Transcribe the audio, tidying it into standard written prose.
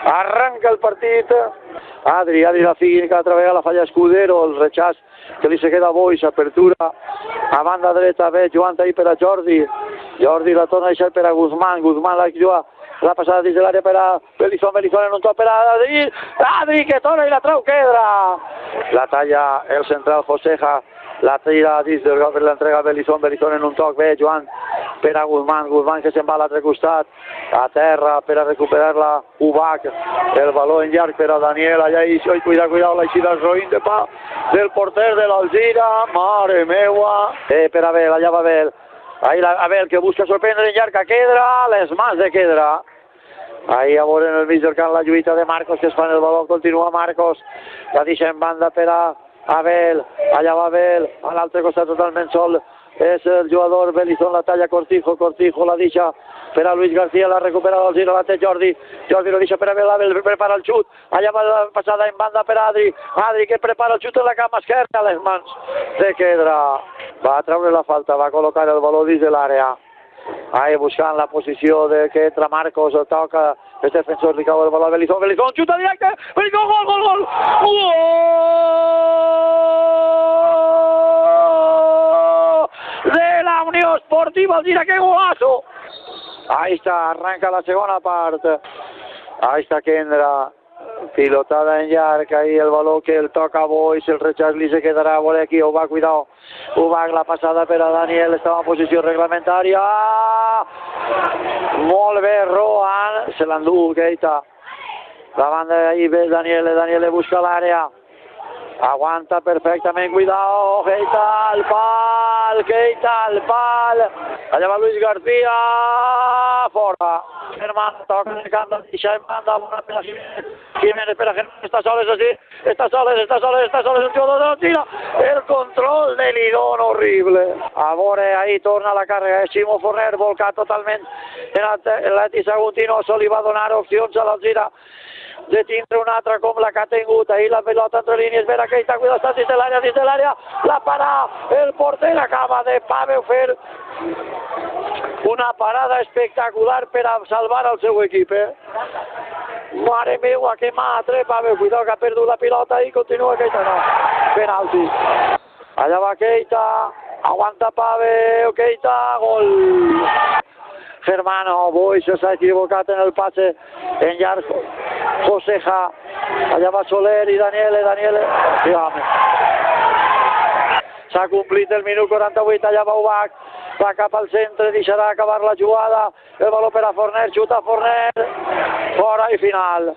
Arranca el partit. Adri la fica altra vegada, la falla Escudero, el rechaç que li se queda a Boix, apertura a banda dreta, ve Joan ahí per a Jordi. Jordi la torna a deixar per a Guzmán, Guzmán la juga la passada dins de l'àrea per a Belizón, Belizón en un top per a Adri, Adri que torna i la trau Quedra. La talla el central Joseja, la tira dins del gol per l'entrega a Belizón, Belizón en un toc, ve Joan per a Guzmán, Guzmán que se'n va a l'altre costat, a terra per a recuperar-la Ubach, el baló en llarg per a Daniel, allà i cuidado, l'aixida el roïn de pa del porter de l'Alzira, mare meua, per a Abel, allà va Abel. Ahí Abel que busca sorprendre en llarg a Quedra, les mans de Quedra. Ahí a veure en el mig del camp la lluita de Marcos que es fa en el baló, continua Marcos, la deixa en banda per a Abel, allà va Abel, a l'altre costat totalment sol, és el jugador Belizón, la talla Cortijo la deixa per a Luis García, la recupera l'Alzira, la té Jordi lo deixa per a Abel, Abel prepara el xut, allà va la passada en banda per a Adri que prepara el xut en la cama esquerra, les mans de Quedra. Va a treure la falta, va a col·locar el baló dins de l'àrea. Ahí buscant la posició de que entra Marcos, el toca, el defensor li cau el baló a Belizón, xuta directe, Belizón, gol! Gol! De la Unió Esportiva Alzira, que golazo! Ahí está, arranca la segona part. Ahí está Kendra. Pilotada en llarg, ahí el baló que el toca a Boix, el rechaç li se quedarà, veure aquí, Ubach, cuidao, Ubach, la passada per a Daniel, estava en posició reglamentària, molt bé, Rohan, se l'endú, Keita, la banda ahí ve Daniel busca l'àrea, aguanta perfectament, cuidao, Keita, al pal, allà va Luis García, fora. Germán toca en el camp, deixa en banda, bona per a Jiménez, per a Germán, està soles, un jugador de la tira, el control de Lidón, horrible. A veure, ahí torna la càrrega, Ximo Forner, volcat totalment en l'Eti Saguntino, se li va donar opcions a l'Alzira de tindre una altra com la que ha tingut, ahí la pelota entre línies, vera que està cuidado, està dins de l'àrea, la para, el porter acaba de Pavel fer una parada espectacular per a salvar el seu equip, Mare meua, que mà trepa, cuidado que ha perdut la pilota i continua Keita, no, penalti. Allà va Keita, aguanta Pavel, Keita, gol. Germano, Boix s'ha equivocat en el passe en llarg, Joseja, allà va Soler i Daniele, s'ha complit el minut 48, allà va Ubach, va cap al centre, deixarà acabar la jugada, el baló per a Forner, xuta Forner, fora i final.